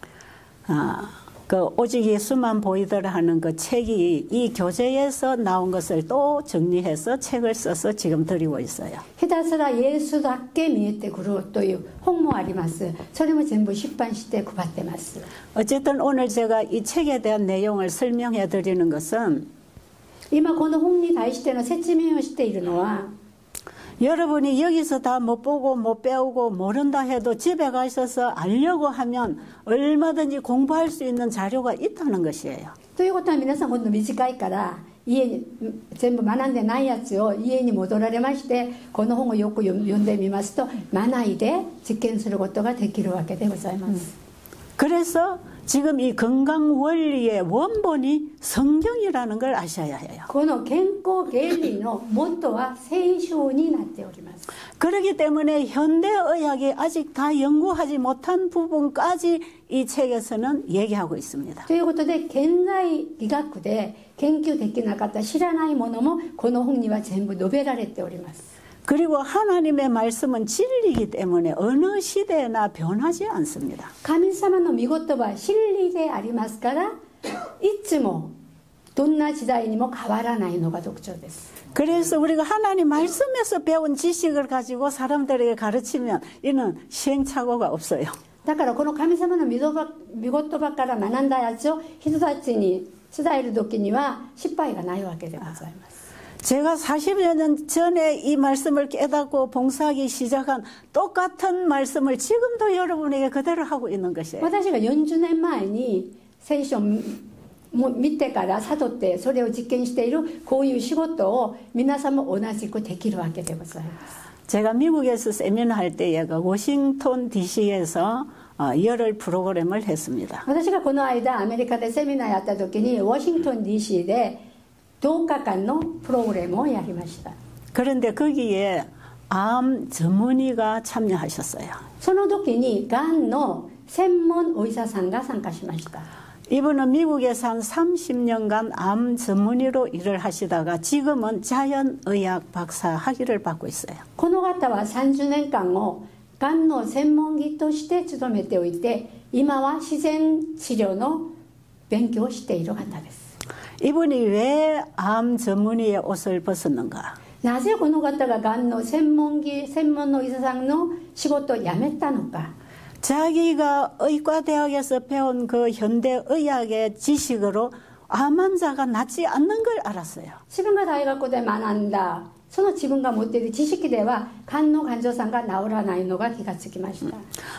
た。 그 오직 예수만 보이더라 하는 그 책이 이 교재에서 나온 것을 또 정리해서 책을 써서 지금 드리고 있어요. ひたすらイエスだけ見えてくるという本もあります。それも全部出版して配ってます。 어쨌든 오늘 제가 이 책에 대한 내용을 설명해 드리는 것은 今この本に対しての説明をしているのは 여러분이 여기서 다 못 보고 못 배우고 모른다 해도 집에 가셔서 알려고 하면 얼마든지 공부할 수 있는 자료가 있다는 것이에요. ということは皆さん今度短いから家に全部学んでないやつを家に戻られましてこの本をよく読んでみますと学いで実験することができるわけでございます。 그래서 지금 이 건강 원리의 원본이 성경이라는 걸 아셔야 해요. この健康原理の元は聖書になっております。 그렇기 때문에 현대의학이 아직 다 연구하지 못한 부분까지 이 책에서는 얘기하고 있습니다. ということで現代医学で研究できなかった知らないものもこの本には全部述べられております。 그리고 하나님의 말씀은 진리이기 때문에 어느 시대나 변하지 않습니다. 神様の御言葉は真理でありますからいつもどんな時代にも変わらないのが特徴です。 그래서 우리가 하나님 말씀에서 배운 지식을 가지고 사람들에게 가르치면 이는 시행착오가 없어요. だからこの神様の御言葉から学んだやつを人たちに伝える時には失敗がないわけでございます。 제가 40여 년 전에 이 말씀을 깨닫고 봉사하기 시작한 똑같은 말씀을 지금도 여러분에게 그대로 하고 있는 것이에요. 私が40年前に聖書を見てから悟ってそれを実験しているこういう仕事を皆さんも同じくできるわけでございます。 제가 미국에서 세미나 할 때에 워싱턴 DC에서 열흘 프로그램을 했습니다. 私がこの間アメリカでセミナーやった時にワシントン DC で10日間のプログラムをやりました。 그런데 거기에 암 전문의가 참여하셨어요. その時にがんの専門お医者さんが参加しました。 이분은 미국에서 한 30년간 암 전문의로 일을 하시다가 지금은 자연의학 박사 학위를 받고 있어요. この方は30年間をがんの専門医として勤めておいて今は自然治療の勉強をしている方です。 이분이 왜 암 전문의의 옷을 벗었는가? なぜこの方ががんの専門の医者さんの仕事を辞めたのか。 자기가 의과대학에서 배운 그 현대의학의 지식으로 암 환자가 낫지 않는 걸 알았어요. 自分が大学で学んだその自分が持っている知識ではがんの患者さんが治らないのが気がつきました。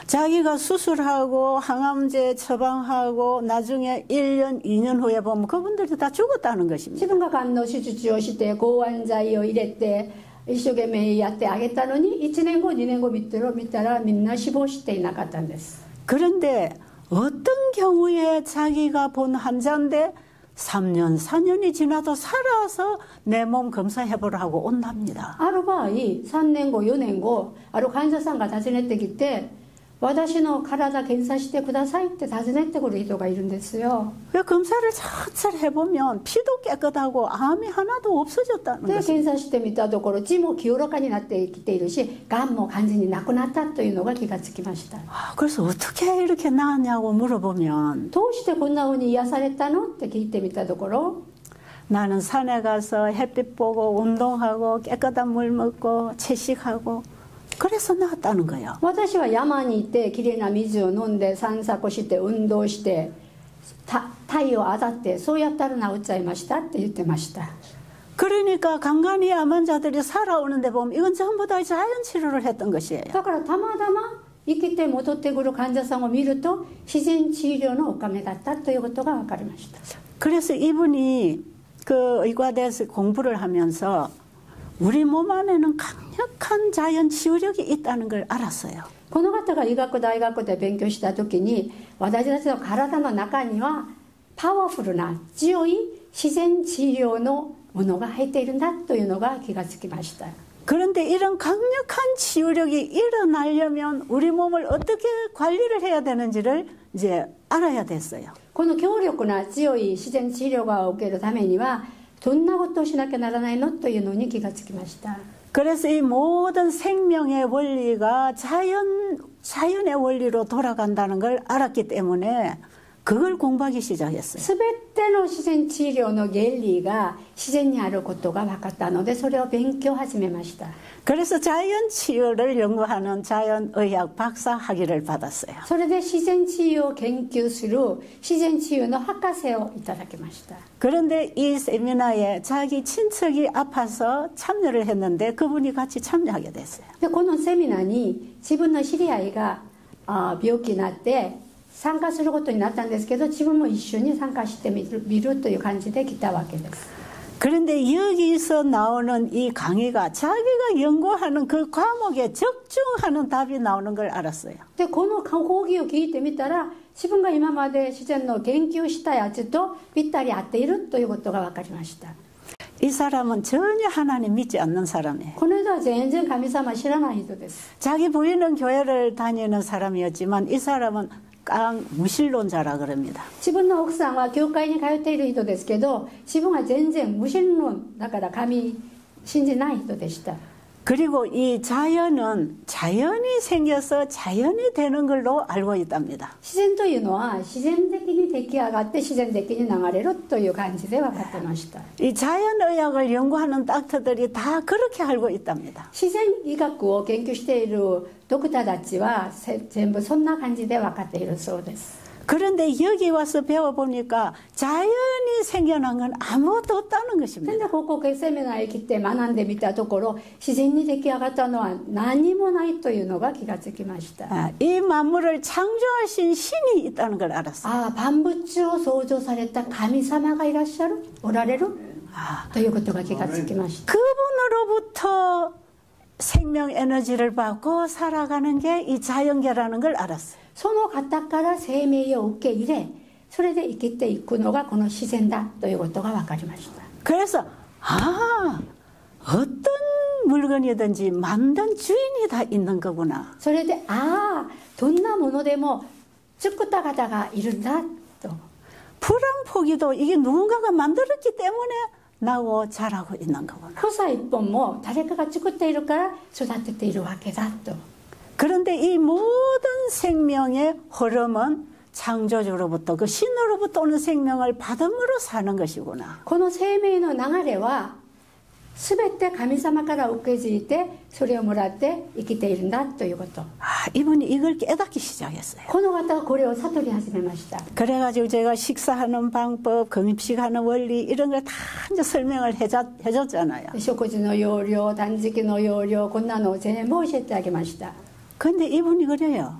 자기가 수술하고 항암제 처방하고 나중에 1년, 2년 후에 보면 그분들이 다 죽었다는 것입니다. 自分ががんの手術をして抗がん剤を入れて一生懸命やってあげたのに1年後2年後見たらみんな死亡していなかったんです。 그런데 어떤 경우에 자기가 본 환자인데 3년, 4년이 지나도 살아서 내 몸 검사해보라고 온답니다. ある場合3年後4年後ある患者さんが訪ねてきて私の体検査してくださいって尋ねてくる人がいるんですよ。 왜 검사를 차차 해보면 피도 깨끗하고 암이 하나도 없어졌다는 で 것입니다. 検査してみたところ血も清らかになってきているしがんも完全になくなったというのが気がつきました。 그래서 어떻게 이렇게 나았냐고 물어보면 どうしてこんな風に癒されたのって聞いてみたところ 나는 산에 가서 햇빛 보고 운동하고 깨끗한 물 먹고 채식하고 그래서 나았다는 거예요. 私は山に行ってきれいな水を飲んで散策して運動して太陽当たってそうやったら治っちゃいましたって言ってました。 그러니까 간간히 암 환자들이 살아오는데 보면 이건 전부 다 자연 치료를 했던 것이에요. だからたまたま生きて戻ってくる患者さんを見ると自然治療のおかげだったということが分かりました。 그래서 이분이 그 의과대에서 공부를 하면서 우리 몸 안에는 강력한 자연 치유력이 있다는 걸 알았어요. この方が医学大学で勉強した時に私たちの体の中にはパワフルな強い自然治療のものが入っているんだというのが気がつきました。 그런데 이런 강력한 치유력이 일어나려면 우리 몸을 어떻게 관리를 해야 되는지를 이제 알아야 됐어요. この強力な強い自然治療が受けるためにはどんなことをしなきゃならないのというのに気がつきました。 그래서 이 모든 생명의 원리가 자연의 원리로 돌아간다는 걸 알았기 때문에 그걸 공부하기 시작했어요. すべての自然治療の原理が自然にあることが分かったのでそれを勉強始めました。 그래서 자연 치유를 연구하는 자연의학 박사 학위를 받았어요. それで自然治療を研究する自然治療の博士をいただきました。 그런데 이 세미나에 자기 친척이 아파서 참여를 했는데 그분이 같이 참여하게 됐어요. でこのセミナーに自分の知り合いが病気になって参加することになったんですけど自分も一緒に参加してみるという感じで来たわけです。 그런데 여기서 나오는 이 강의가 자기가 연구하는 그 과목에 적중하는 답이 나오는 걸 알았어요. でこの講義を聞いてみたら自分が今まで自然の研究したやつとぴったり合っているということが分かりました。 이 사람은 전혀 하나님 믿지 않는 사람이에요. この人は全然神様知らない人です。 자기 부인은 교회를 다니는 사람이었지만 이 사람은 깡 무신론자라 그럽니다. 自分の奥さんは教会に通っている人ですけど自分は全然無神論だから神信じない人でした。 그리고 이 자연은 자연이 생겨서 자연이 되는 걸로 알고 있답니다. 自然というのは自然的に出来上がって自然的に流れるという感じで分かってました。 이 자연의학을 연구하는 닥터들이 다 그렇게 알고 있답니다. 自然医学を研究しているドクターたちは全部そんな感じで分かっているそうです。 그런데 여기 와서 배워보니까 자연이 생겨난 건 아무것도 없다는 で 것입니다. ここセミナーへ来て学んでみたところ自然に出来上がったのは何もないというのが気がつきました。 아, 이 만물을 창조하신 신이 있다는 걸 알았어요. ああ、万物を創造された神様がいらっしゃる、おられる 아, ということが気がつきました。 그분으로부터 생명 에너지를 받고 살아가는 게 이 자연계라는 걸 알았어요. その方から生命を受け入れ、それで生きていくのがこの自然だということが分かりました。 그래서 아, 어떤 물건이든지 만든 주인이 다 있는 거구나. それで、ああ、どんなものでも作った方がいるんだと。 푸른 포기도 이게 누군가가 만들었기 때문에 나고 자라고 있는 거구나. 草一本も誰かが作っているから育てているわけだと。 그런데 이 모든 생명의 흐름은 창조주로부터 그 신으로부터 오는 생명을 받음으로 사는 것이구나. この生命の流れは全て神様から受け継いでそれをもらって生きているんだということ。 아, 이분이 이걸 깨닫기 시작했어요. この方はこれを悟り始めました。 그래가지고 제가 식사하는 방법, 금식하는 원리 이런 걸 다 이제 설명을 해줬잖아요. 食事の要領、断食の要領、こんなのを全部教えてあげました。 근데 이분이 그래요.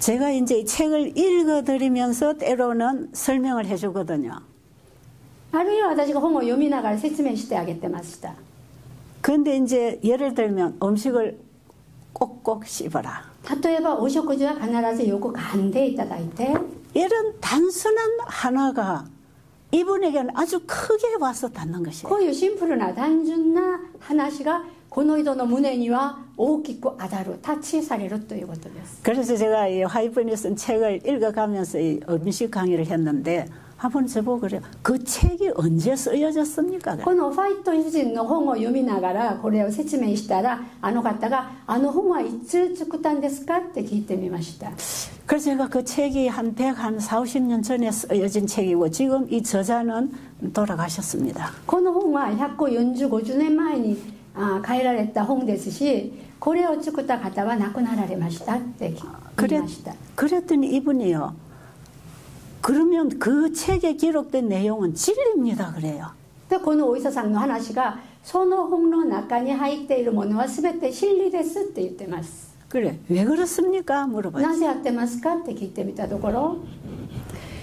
제가 이제 이 책을 읽어드리면서 때로는 설명을 해주거든요. あるいは私が本を読みながら説明してあげてました。 근데 이제 예를 들면 음식을 꼭꼭 씹어라. 例えばお食事は必ずよく噛んでいただいて、 이런 단순한 하나가 이분에게는 아주 크게 와서 닿는 것이에요. こういうシンプルな単純な話がこの人の胸には大きく当たる、タッチされるということです。 그래서 제가 이 화이트니 쓴 책을 읽어가면서 이 음식 강의를 했는데 한번 저보고 그래요. 그 책이 언제 쓰여졌습니까? このファイト夫人の本を読みながらこれを説明したら、あの方があの本はいつ作ったんですかって聞いてみました。 그래서 제가 그 책이 한 140년 전에 쓰여진 책이고 지금 이 저자는 돌아가셨습니다. この本は140、50年前に変えられた本ですし、これを作った方は亡くなられましたって言いました。 그랬더니 이분이요. 그러면 그 책에 기록된 내용은 진리입니다. 그래요. でこのお医者さんの話がその本の中に入っているものは全て真理ですって言ってます。 그래. 왜 그렇습니까? 물어봐요. なぜやってますかって聞いてみたところ、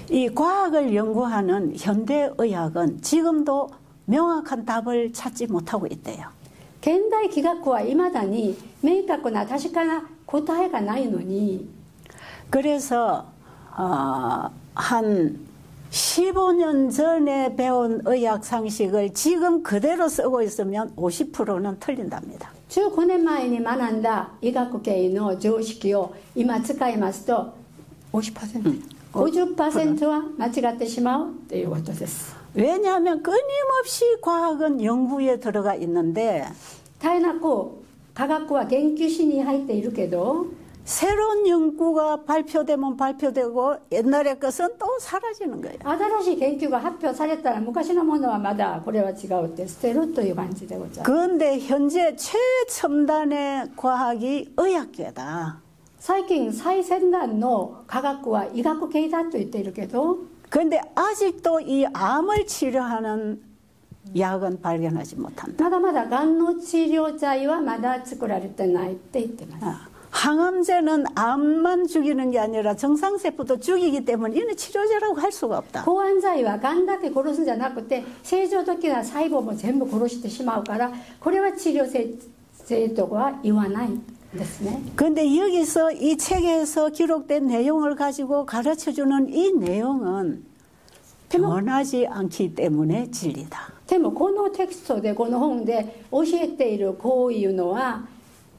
이 과학을 연구하는 현대의학은 지금도 명확한 답을 찾지 못하고 있대요. 現代医学はいまだに明確な確かな答えがないのに、 그래서 한 15년 전에 배운 의학 상식을 지금 그대로 쓰고 있으면 50%는 틀린답니다. 15年前に学んだ医学系の常識を今使いますと 50%、50% は間違ってしまうということです。 왜냐하면 끊임없이 과학은 연구에 들어가 있는데 絶えなく科学は研究しに入っているけど、 새로운 연구가 발표되면 발표되고 옛날의 것은 또 사라지는 거예요. 新しい研究が発表されたら昔のものはまだこれは違うって捨てるという感じでございます。 그런데 현재 최첨단의 과학이 의학계다. 最近最先端の科学は医学系だと言っているけど、 그런데 아직도 이 암을 치료하는 약은 발견하지 못한다. まだまだがんの治療剤はまだ作られてないって言ってます。 항암제는 암만 죽이는 게 아니라 정상세포도 죽이기 때문에 이는 치료제라고 할 수가 없다. 抗がん剤はがんだけ殺すんじゃなくて正常的な細胞も全部殺してしまうから、これは治療性とは言わないんですね。 그런데 여기서 이 책에서 기록된 내용을 가지고 가르쳐주는 이 내용은 변하지 않기 때문에 진리다. でもこのテキストでこの本で教えているこういうのは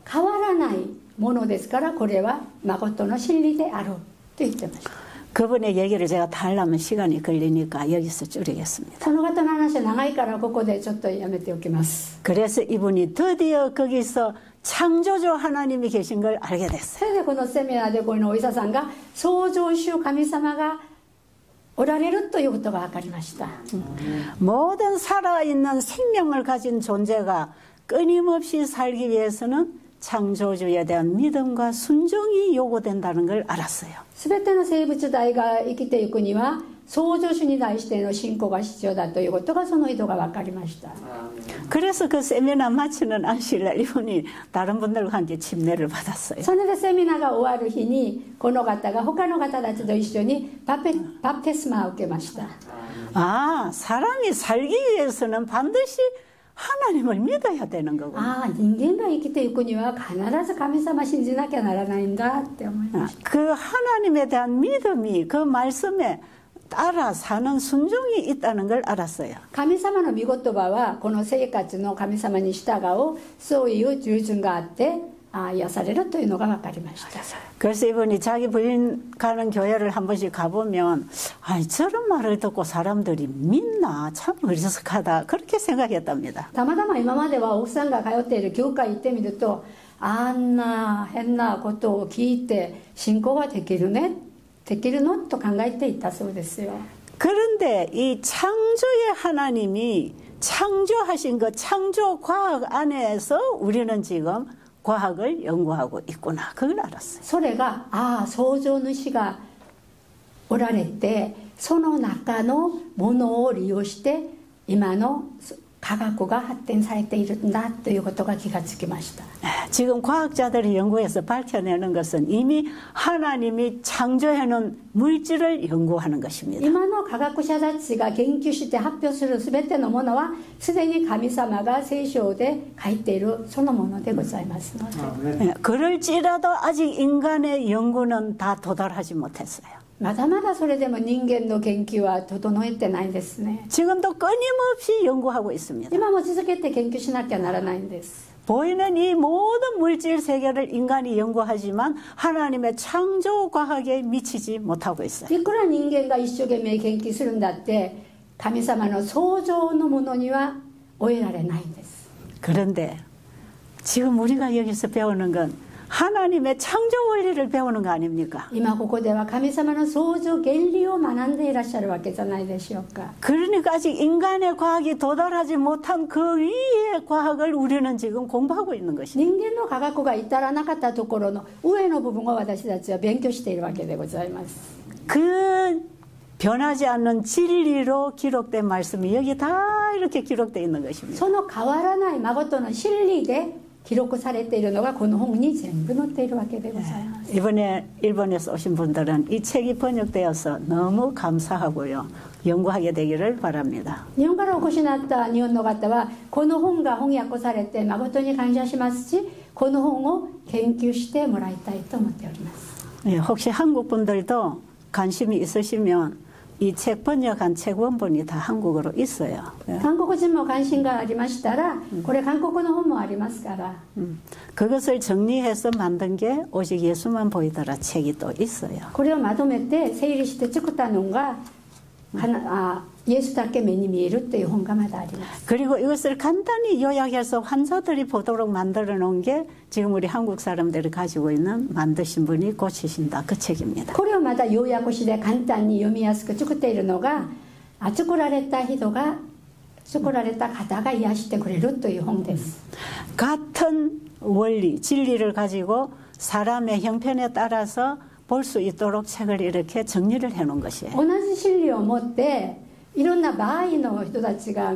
変わらないものですから、これは誠の真理であると言ってました。 그분의 얘기를 제가 다 하려면 시간이 걸리니까 여기서 줄이겠습니다. その方の話は長いからここでちょっとやめておきます。 그래서 이분이 드디어 거기서 창조주 하나님이 계신 걸 알게 됐어요. それでこのセミナーでこのお医者さんが創造主神様がおられるということが分かりました。 모든 살아있는 생명을 가진 존재가 끊임없이 살기 위해서는 창조주에 대한 믿음과 순종이 요구된다는 걸 알았어요. すべての生物体が生きていくには創造主に対しての信仰が必要だということがその意図が分かりました。 그래서 그 세미나 마치는 안실날 이분이 다른 분들과 함께 침례를 받았어요. それでセミナーが終わる日にこの方が他の方たちと一緒にバプテスマを受けました。 아, 사람이 살기 위해서는 반드시 하나님을 믿어야 되는 거고. ああ、人間が生きていくには必ず神様信じなきゃならないんだって思いました。 그 하나님에 대한 믿음이 그 말씀에 따라 사는 순종이 있다는 걸 알았어요. 神様の御言葉はこの生活の神様に従うそういう従順があって癒されるというのが分かりました。 그래서 이분이 자기 부인 가는 교회를 한 번씩 가보면 저런 말을 듣고 사람들이 믿나 참 어리석하다 그렇게 생각했답니다. たまたま今までは奥さんが通っている教会行ってみるとあんな変なことを聞いて信仰ができるのと考えていたそうですよ。 그런데 이 창조의 하나님이 창조하신 그 창조 과학 안에서 우리는 지금 과학을 연구하고 있구나 그걸 알았어요. それが創造主がおられてその中のものを利用して今の科学が発展されているんだということが気がつきました。 지금 과학자들이 연구해서 밝혀내는 것은 이미 하나님이 창조해놓은 물질을 연구하는 것입니다. 今の科学者たちが研究して発表するすべてのものはすでに神様が聖書で書いているそのものでございますので、 그럴지라도 아직 인간의 연구는 다 도달하지 못했어요. まだまだそれでも人間の研究は整えてないですね。 지금도 끊임없이 연구하고 있습니다. 今も続けて研究しなきゃならないんです。 보이는 이 모든 물질 세계를 인간이 연구하지만 하나님의 창조 과학에 미치지 못하고 있어요. いくら人間が一生懸命研究するんだって神様の創造のものには終えられないんです。 그런데 지금 우리가 여기서 배우는 건 하나님의 창조 원리를 배우는 거 아닙니까? 今ここでは神様の創造原理を学んでいらっしゃるわけじゃないでしょうか。 그러니까 아직 인간의 과학이 도달하지 못한 그 위의 과학을 우리는 지금 공부하고 있는 것입니다. 人間の科学が至らなかったところの上の部分を私たちは勉強しているわけでございます。 그 변하지 않는 진리로 기록된 말씀이 여기 다 이렇게 기록되어 있는 것입니다. その変わらない誠の真理で記録されているのがこの本に全部載っているわけでございます。 이번에 일본에서 오신 분들은 이 책이 번역되어서 너무 감사하고요. 연구하게 되기를 바랍니다. 日本からお越しになった日本の方はこの本が翻訳されて誠に感謝しますしこの本を研究してもらいたいと思っております。 혹시 한국 분들도 관심이 있으시면 이 책 번역한 책 원본이 다 한국어로 있어요. 韓国人も関心がありましたらこれ韓国の本もありますから 그것을 정리해서 만든 게 오직 예수만 보이더라 책이 또 있어요. これをまとめて整理して作ったのがイエスだけ目に見えるという本がまだあります。 그리고 이것을 간단히 요약해서 환자들이 보도록 만들어 놓은 게 지금 우리 한국 사람들이 가지고 있는 만드신 분이 고치신다 그 책입니다. これをまた要約して簡単に読みやすく作っているのが作られた方が癒してくれるという本です。 같은 원리, 진리를 가지고 사람의 형편에 따라서 볼 수 있도록 책을 이렇게 정리를 해놓은 것이에요. 同じ真理を持っていろんな場合の人たちが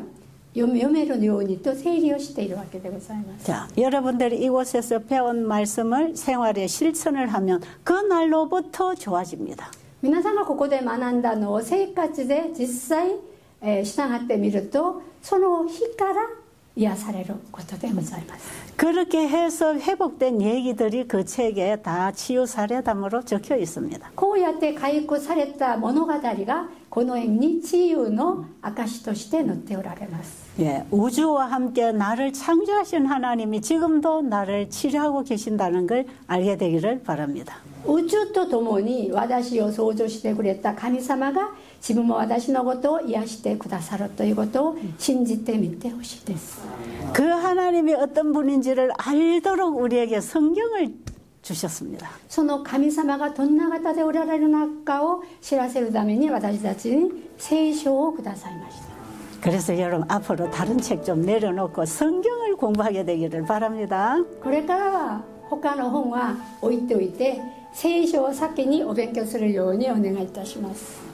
読めるようにと整理をしているわけでございます。 자, 여러분들이 이곳에서 배운 말씀을 생활에 실천을 하면 그 날로부터 좋아집니다. 皆さんがここで学んだのを生活で実際、従ってみるとその日から癒されることでございます。 그렇게 해서 회복된 얘기들이 그 책에 다 치유 사례담으로 적혀 있습니다. こうやって回復された物語がこの縁に治癒の証として載っておられます。 예, 우주와 함께 나를 창조하신 하나님이 지금도 나를 치료하고 계신다는 걸 알게 되기를 바랍니다. 宇宙とともに私を創造してくれた神様が自分も私のことを癒してくださるということを信じてみてほしいです。 그 하나님이 어떤 분인지를 알도록 우리에게 성경을 주셨습니다. その神様がどんな方でおられるのかを知らせるために私たちに聖書をくださいました。 그래서 여러분 앞으로 다른 책 좀 내려놓고 성경을 공부하게 되기를 바랍니다. これからは他の本は置いておいて聖書を先にお勉強するようにお願いいたします。